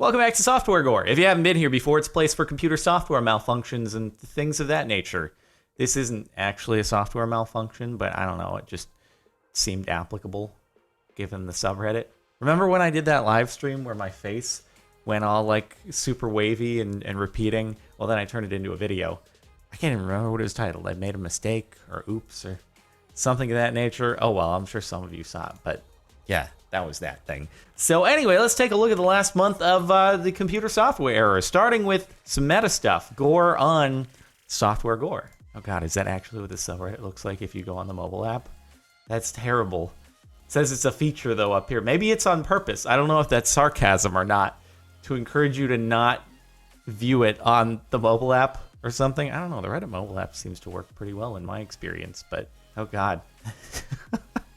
Welcome back to Software Gore. If you haven't been here before, it's a place for computer software malfunctions and things of that nature. This isn't actually a software malfunction, but I don't know, it just seemed applicable given the subreddit. Remember when I did that live stream where my face went all like super wavy and repeating? Well, then I turned it into a video. I can't even remember what it was titled. I made a mistake or oops or something of that nature. Oh, well, I'm sure some of you saw it, but yeah. That was that thing. So anyway, let's take a look at the last month of the computer software era, starting with some meta stuff. Gore on Software Gore. Oh God, is that actually what the subreddit looks like if you go on the mobile app? That's terrible. It says it's a feature though up here. Maybe it's on purpose. I don't know if that's sarcasm or not, to encourage you to not view it on the mobile app or something. I don't know. The Reddit mobile app seems to work pretty well in my experience, but oh God.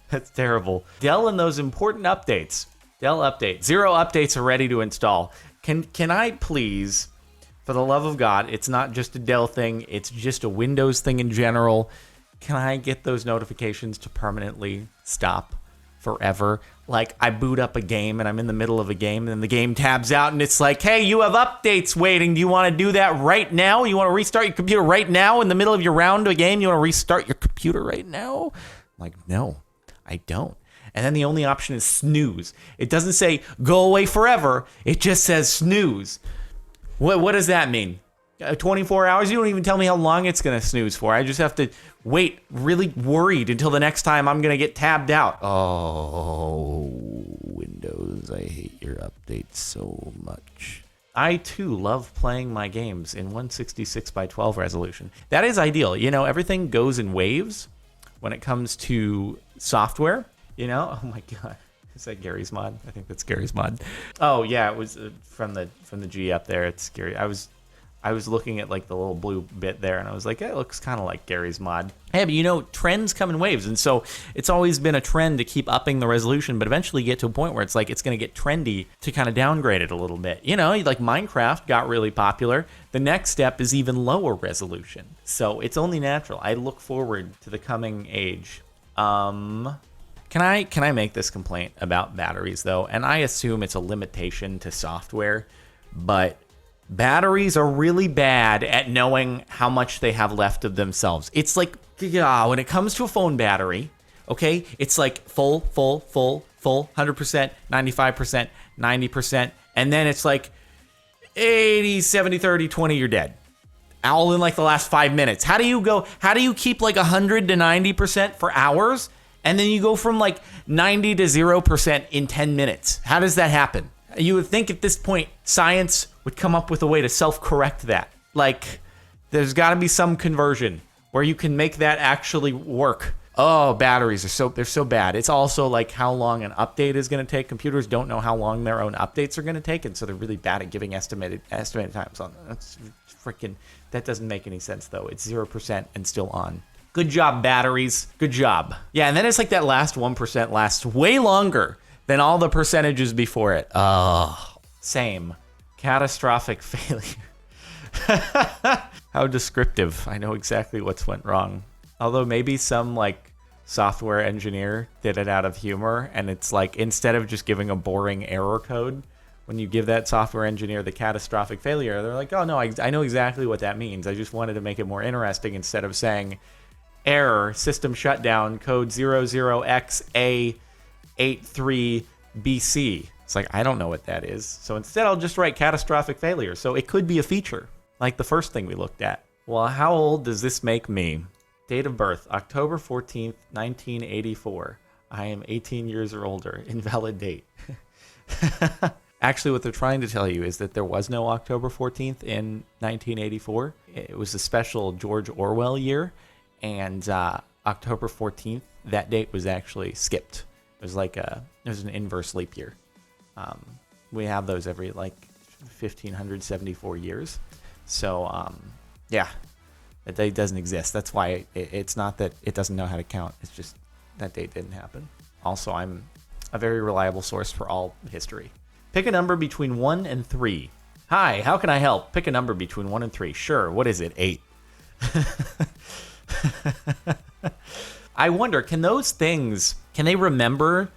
That's terrible. Dell and those important updates. Dell update. 0 updates are ready to install. Can I please, for the love of God, it's not just a Dell thing, it's just a Windows thing in general. Can I get those notifications to permanently stop forever? Like I boot up a game and I'm in the middle of a game and the game tabs out and it's like, hey, you have updates waiting. Do you want to do that right now? You want to restart your computer right now in the middle of your round of a game? You want to restart your computer right now? I'm like, no. I don't. And then the only option is snooze. It doesn't say go away forever. It just says snooze. What does that mean? 24 hours? You don't even tell me how long it's going to snooze for. I just have to wait really worried until the next time I'm going to get tabbed out. Oh, Windows, I hate your updates so much. I, too, love playing my games in 166 by 12 resolution. That is ideal. You know, everything goes in waves when it comes to software, you know. Oh my God, is that Gary's mod? I think that's Gary's mod. Oh yeah, it was from the G up there. It's Gary. I was looking at like the little blue bit there, and I was like, it looks kind of like Gary's mod. Hey, but you know, trends come in waves, and so it's always been a trend to keep upping the resolution, but eventually get to a point where it's like it's going to get trendy to kind of downgrade it a little bit. You know, like Minecraft got really popular. The next step is even lower resolution, so it's only natural. I look forward to the coming age. Can I make this complaint about batteries though? And I assume it's a limitation to software, but batteries are really bad at knowing how much they have left of themselves. It's like, when it comes to a phone battery, okay, it's like full, 100%, 95%, 90%, and then it's like 80, 70, 30, 20, you're dead. All in like the last 5 minutes. How do you keep like 100 to 90% for hours? And then you go from like 90 to 0% in 10 minutes. How does that happen? You would think at this point, science would come up with a way to self-correct that. Like, there's got to be some conversion where you can make that actually work. Oh, batteries they're so bad. It's also like how long an update is going to take. Computers don't know how long their own updates are going to take, and so they're really bad at giving estimated times on them. That's freaking. That doesn't make any sense though. It's 0% and still on. Good job, batteries. Good job. Yeah, and then it's like that last 1% lasts way longer than all the percentages before it. Oh, same. Catastrophic failure. How descriptive. I know exactly what's went wrong. Although maybe some like software engineer did it out of humor, and it's like instead of just giving a boring error code, when you give that software engineer the catastrophic failure, they're like, oh no, I know exactly what that means. I just wanted to make it more interesting instead of saying error, system shutdown, code 00XA83BC. It's like, I don't know what that is. So instead I'll just write catastrophic failure. So it could be a feature, like the first thing we looked at. Well, how old does this make me? Date of birth, October 14th, 1984. I am 18 years or older. Invalid date. Actually, what they're trying to tell you is that there was no October 14th in 1984. It was a special George Orwell year, and October 14th, that date was actually skipped. It was like it was an inverse leap year. We have those every like 1574 years. So yeah, that date doesn't exist. That's why it's not that it doesn't know how to count. It's just that date didn't happen. Also, I'm a very reliable source for all history. Pick a number between 1 and 3. Hi, how can I help? Pick a number between 1 and 3. Sure, what is it? 8. I wonder, can those things, can they remember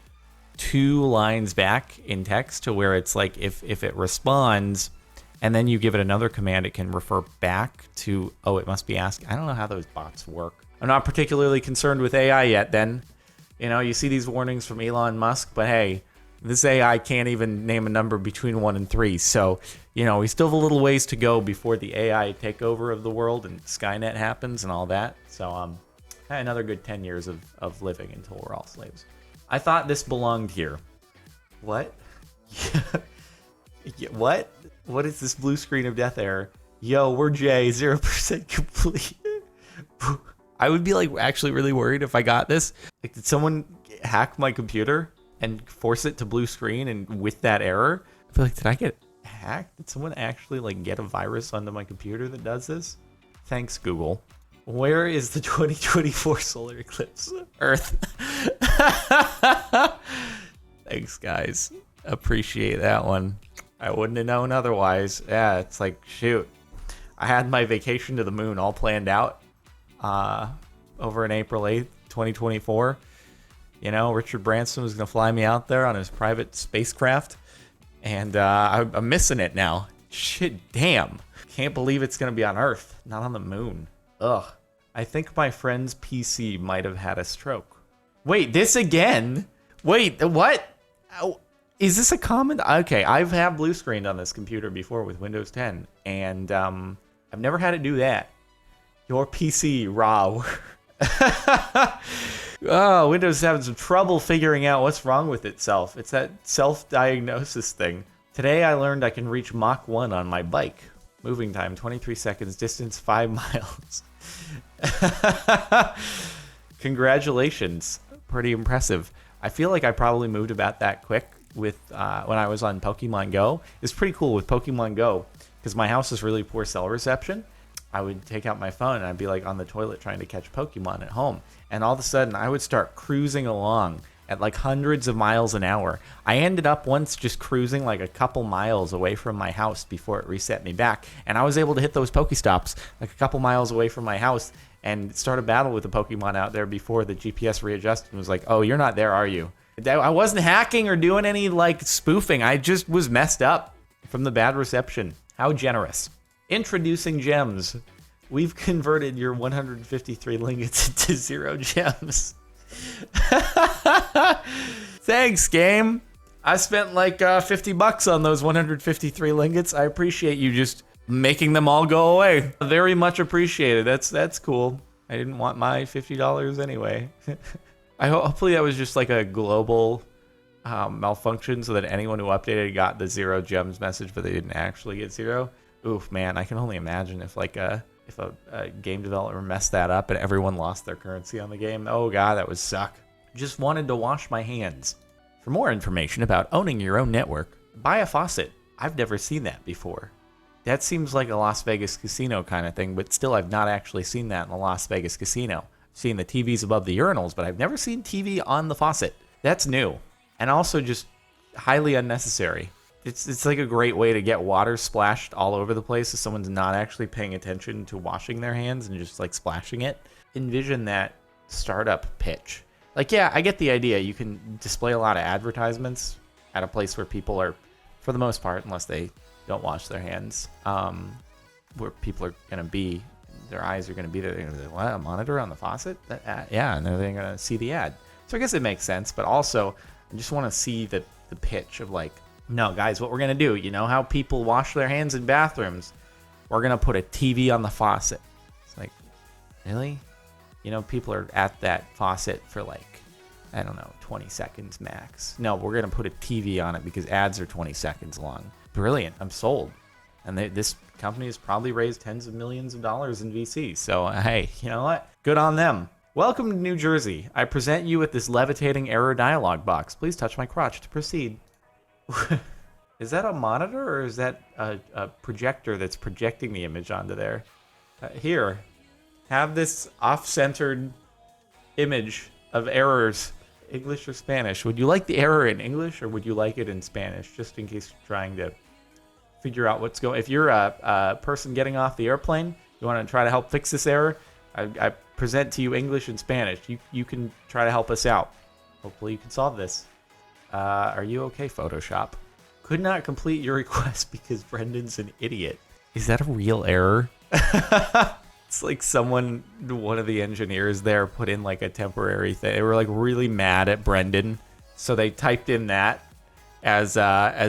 2 lines back in text to where it's like if it responds and then you give it another command, it can refer back to, oh, it must be asking. I don't know how those bots work. I'm not particularly concerned with AI yet then. You know, you see these warnings from Elon Musk, but hey, this AI can't even name a number between 1 and 3. So, you know, we still have a little ways to go before the AI takeover of the world and Skynet happens and all that. So, another good 10 years of living until we're all slaves. I thought this belonged here. What? What? What is this blue screen of death error? Yo, we're Jay, 0% complete. I would be like actually really worried if I got this. Like, did someone hack my computer and force it to blue screen? And with that error, I feel like, did I get hacked? Did someone actually like get a virus onto my computer that does this? Thanks, Google. Where is the 2024 solar eclipse? Earth. Thanks, guys. Appreciate that one. I wouldn't have known otherwise. Yeah, it's like, shoot. I had my vacation to the moon all planned out over in April 8th, 2024. You know, Richard Branson was going to fly me out there on his private spacecraft. And I'm missing it now. Shit, damn. Can't believe it's going to be on Earth, not on the moon. Ugh. I think my friend's PC might have had a stroke. Wait, this again? Wait, what? Oh, is this a common? Okay, I've had blue screened on this computer before with Windows 10, and I've never had it do that. Your PC, raw. Oh, Windows is having some trouble figuring out what's wrong with itself. It's that self-diagnosis thing. Today I learned I can reach Mach 1 on my bike. Moving time, 23 seconds. Distance, 5 miles. Congratulations. Pretty impressive. I feel like I probably moved about that quick with when I was on Pokemon Go. It's pretty cool with Pokemon Go because my house has really poor cell reception. I would take out my phone and I'd be like on the toilet trying to catch Pokemon at home. And all of a sudden I would start cruising along at like hundreds of miles an hour. I ended up once just cruising like a couple miles away from my house before it reset me back. And I was able to hit those Pokestops like a couple miles away from my house and start a battle with the Pokemon out there before the GPS readjusted and was like, oh, you're not there, are you? I wasn't hacking or doing any like spoofing. I just was messed up from the bad reception. How generous. Introducing gems. We've converted your 153 lingots into 0 gems. Thanks, game. I spent like $50 on those 153 lingots. I appreciate you just making them all go away. Very much appreciated. That's cool. I didn't want my $50 anyway. Hopefully that was just like a global malfunction so that anyone who updated got the 0 gems message, but they didn't actually get 0. Oof, man, I can only imagine if like if a game developer messed that up and everyone lost their currency on the game. Oh god, that would suck. Just wanted to wash my hands. For more information about owning your own network, buy a faucet. I've never seen that before. That seems like a Las Vegas casino kind of thing, but still I've not actually seen that in a Las Vegas casino. I've seen the TVs above the urinals, but I've never seen TV on the faucet. That's new. And also just highly unnecessary. It's like a great way to get water splashed all over the place if someone's not actually paying attention to washing their hands and just like splashing it. Envision that startup pitch. Like, yeah, I get the idea. You can display a lot of advertisements at a place where people are, for the most part, unless they don't wash their hands, where people are going to be, their eyes are going to be there. They're going to be like, what, a monitor on the faucet? Yeah, and they're going to see the ad. So I guess it makes sense, but also I just want to see the pitch of like, no, guys, what we're going to do, you know how people wash their hands in bathrooms? We're going to put a TV on the faucet. It's like, really? You know, people are at that faucet for like, I don't know, 20 seconds max. No, we're going to put a TV on it because ads are 20 seconds long. Brilliant. I'm sold. And this company has probably raised tens of millions of dollars in VC. So, hey, you know what? Good on them. Welcome to New Jersey. I present you with this levitating error dialog box. Please touch my crotch to proceed. Is that a monitor or is that a projector that's projecting the image onto there? Here, have this off-centered image of errors, English or Spanish. Would you like the error in English or would you like it in Spanish, just in case you're trying to figure out what's going on? If you're a person getting off the airplane, you want to try to help fix this error, I present to you English and Spanish. You can try to help us out. Hopefully you can solve this. Are you okay, Photoshop? Could not complete your request because Brendan's an idiot. Is that a real error? It's like one of the engineers there put in like a temporary thing. They were like really mad at Brendan. So they typed in that as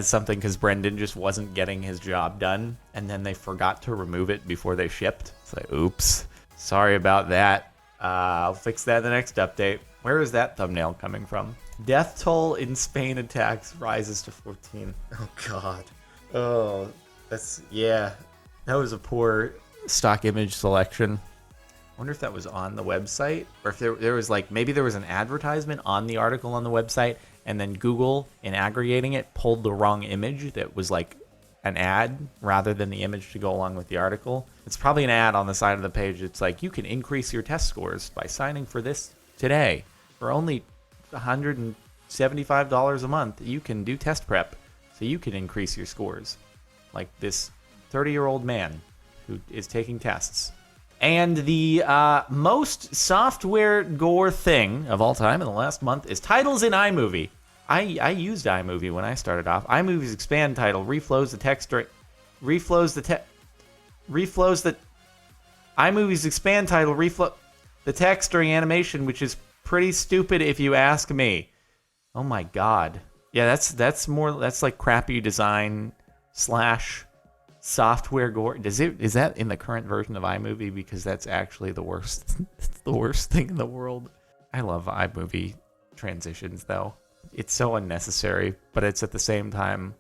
something because Brendan just wasn't getting his job done. And then they forgot to remove it before they shipped. It's like, oops. Sorry about that. I'll fix that in the next update. Where is that thumbnail coming from? Death toll in Spain attacks rises to 14. Oh, God. Oh, yeah. That was a poor stock image selection. I wonder if that was on the website, or if there was like, maybe there was an advertisement on the article on the website, and then Google, in aggregating it, pulled the wrong image that was like an ad rather than the image to go along with the article. It's probably an ad on the side of the page. It's like, you can increase your test scores by signing for this today. For only $175 a month, you can do test prep, so you can increase your scores. Like this 30-year-old man who is taking tests. And the most software gore thing of all time in the last month is titles in iMovie. I used iMovie when I started off. iMovie's expand title reflows the text iMovie's expand title reflow the text during animation, which is pretty stupid if you ask me. Oh my God. Yeah, that's like crappy design / software gore. Is that in the current version of iMovie? Because that's actually the worst. It's the worst thing in the world. I love iMovie transitions though. It's so unnecessary, but it's at the same time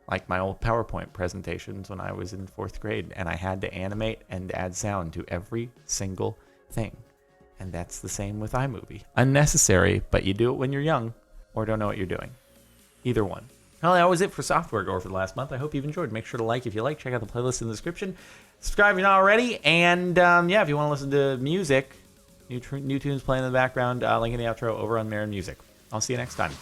like my old PowerPoint presentations when I was in 4th grade, and I had to animate and add sound to every single thing. And that's the same with iMovie. Unnecessary, but you do it when you're young or don't know what you're doing. Either one. Well, that was it for Software Gore for the last month. I hope you've enjoyed. Make sure to like if you like. Check out the playlist in the description. Subscribe if you're not already. And yeah, if you want to listen to music, new tunes playing in the background, link in the outro over on Marin Music. I'll see you next time.